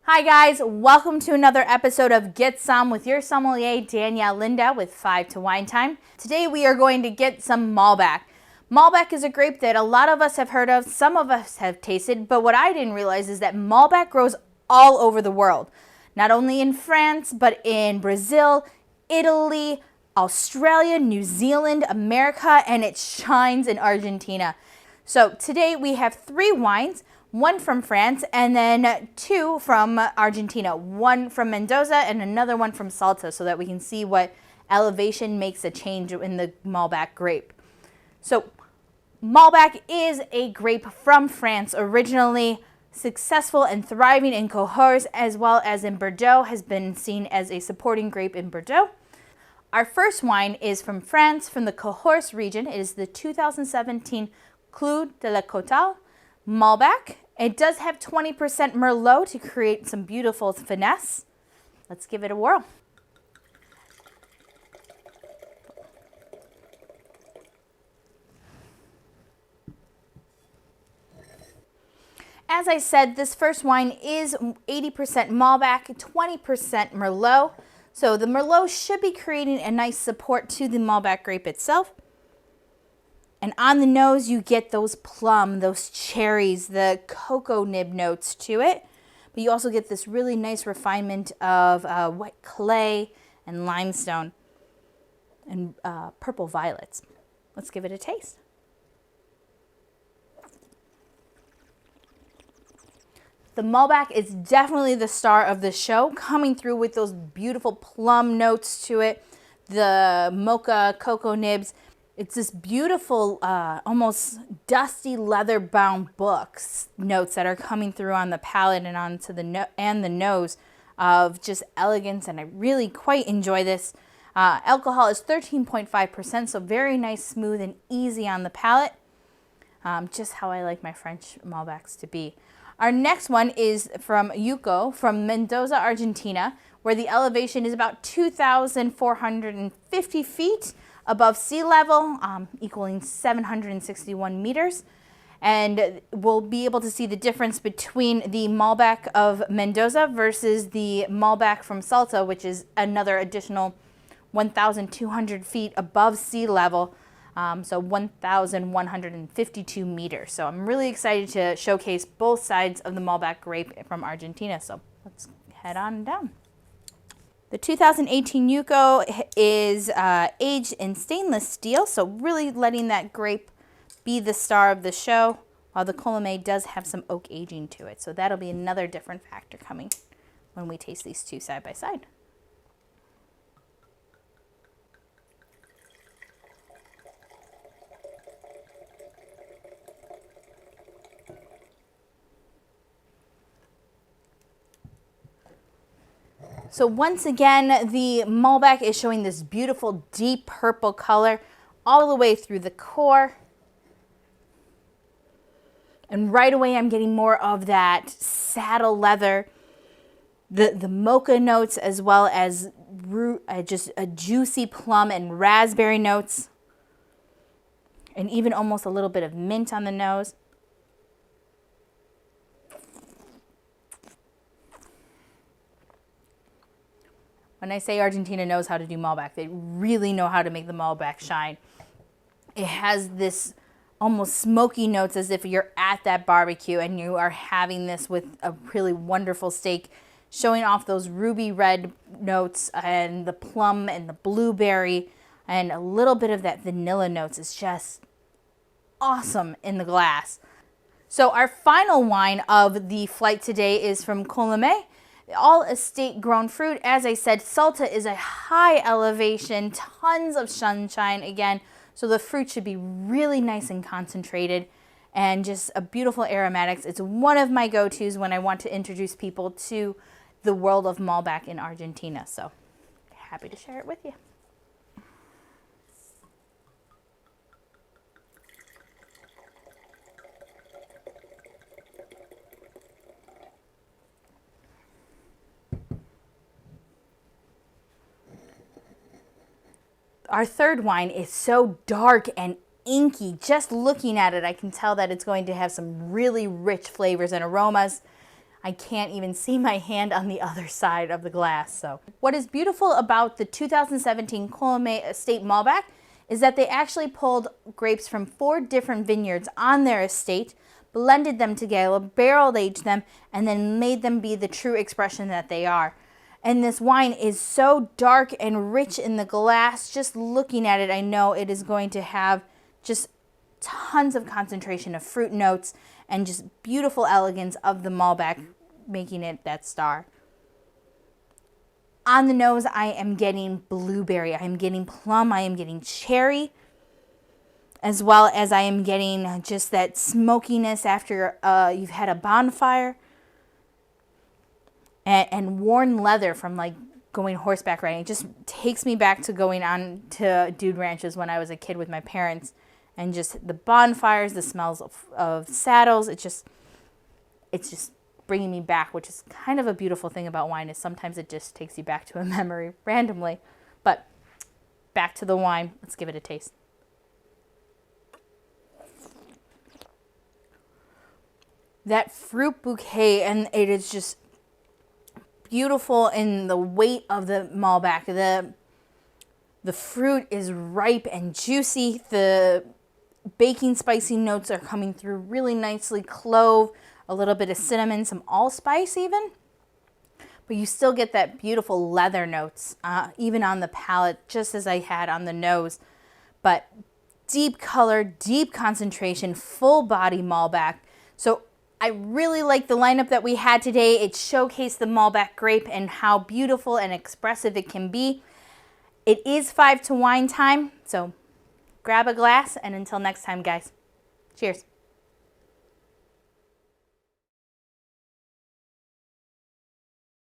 Hi guys, welcome to another episode of Get Some with your sommelier Danielle Linda with 5 to Wine Time. Today we are going to get some Malbec. Malbec is a grape that a lot of us have heard of, some of us have tasted, but what I didn't realize is that Malbec grows all over the world. Not only in France, but in Brazil, Italy, Australia, New Zealand, America, and it shines in Argentina. So today we have 3 wines, one from France and then 2 from Argentina, one from Mendoza and another one from Salta, so that we can see what elevation makes a change in the Malbec grape. So Malbec is a grape from France originally, successful and thriving in Cahors as well as in Bordeaux, has been seen as a supporting grape in Bordeaux. Our first wine is from France, from the Cahors region. It is the 2017 Clos de la Cotal Malbec. It does have 20% Merlot to create some beautiful finesse. Let's give it a whirl. As I said, this first wine is 80% Malbec, 20% Merlot. So the Merlot should be creating a nice support to the Malbec grape itself. And on the nose, you get those plum, those cherries, the cocoa nib notes to it. But you also get this really nice refinement of white clay and limestone and purple violets. Let's give it a taste. The Malbec is definitely the star of the show, coming through with those beautiful plum notes to it, the mocha cocoa nibs. It's this beautiful, almost dusty leather-bound books notes that are coming through on the palate and onto the nose of just elegance, and I really quite enjoy this. Alcohol is 13.5%, so very nice, smooth, and easy on the palate. Just how I like my French Malbecs to be. Our next one is from Yuco, from Mendoza, Argentina, where the elevation is about 2,450 feet above sea level, equaling 761 meters. And we'll be able to see the difference between the Malbec of Mendoza versus the Malbec from Salta, which is another additional 1,200 feet above sea level. So 1,152 meters. So I'm really excited to showcase both sides of the Malbec grape from Argentina. So let's head on down. The 2018 Yuco is aged in stainless steel, so really letting that grape be the star of the show, while the Colomé does have some oak aging to it. So that'll be another different factor coming when we taste these two side by side. So once again, the Malbec is showing this beautiful deep purple color all the way through the core. And right away I'm getting more of that saddle leather, the mocha notes, as well as just a juicy plum and raspberry notes. And even almost a little bit of mint on the nose. When I say Argentina knows how to do Malbec, they really know how to make the Malbec shine. It has this almost smoky notes as if you're at that barbecue and you are having this with a really wonderful steak, showing off those ruby red notes and the plum and the blueberry, and a little bit of that vanilla notes is just awesome in the glass. So our final wine of the flight today is from Colomé. All estate grown fruit. As I said, Salta is a high elevation, tons of sunshine again, so the fruit should be really nice and concentrated and just a beautiful aromatics. It's one of my go-tos when I want to introduce people to the world of Malbec in Argentina, so happy to share it with you. Our third wine is so dark and inky. Just looking at it, I can tell that it's going to have some really rich flavors and aromas. I can't even see my hand on the other side of the glass. So what is beautiful about the 2017 Colomay Estate Malbec is that they actually pulled grapes from 4 different vineyards on their estate, blended them together, barrel aged them, and then made them be the true expression that they are. And this wine is so dark and rich in the glass. Just looking at it, I know it is going to have just tons of concentration of fruit notes and just beautiful elegance of the Malbec, making it that star. On the nose, I am getting blueberry, I am getting plum, I am getting cherry, as well as I am getting just that smokiness after you've had a bonfire, and worn leather from like going horseback riding. It just takes me back to going on to dude ranches when I was a kid with my parents, and just the bonfires, the smells of saddles. It's just bringing me back, which is kind of a beautiful thing about wine, is sometimes it just takes you back to a memory randomly. But back to the wine. Let's give it a taste. That fruit bouquet, and it is just beautiful in the weight of the Malbec. The fruit is ripe and juicy. The baking spicy notes are coming through really nicely. Clove, a little bit of cinnamon, some allspice even. But you still get that beautiful leather notes, even on the palate, just as I had on the nose. But deep color, deep concentration, full body Malbec. So I really like the lineup that we had today. It showcased the Malbec grape and how beautiful and expressive it can be. It is 5 to wine time, so grab a glass, and until next time, guys, cheers.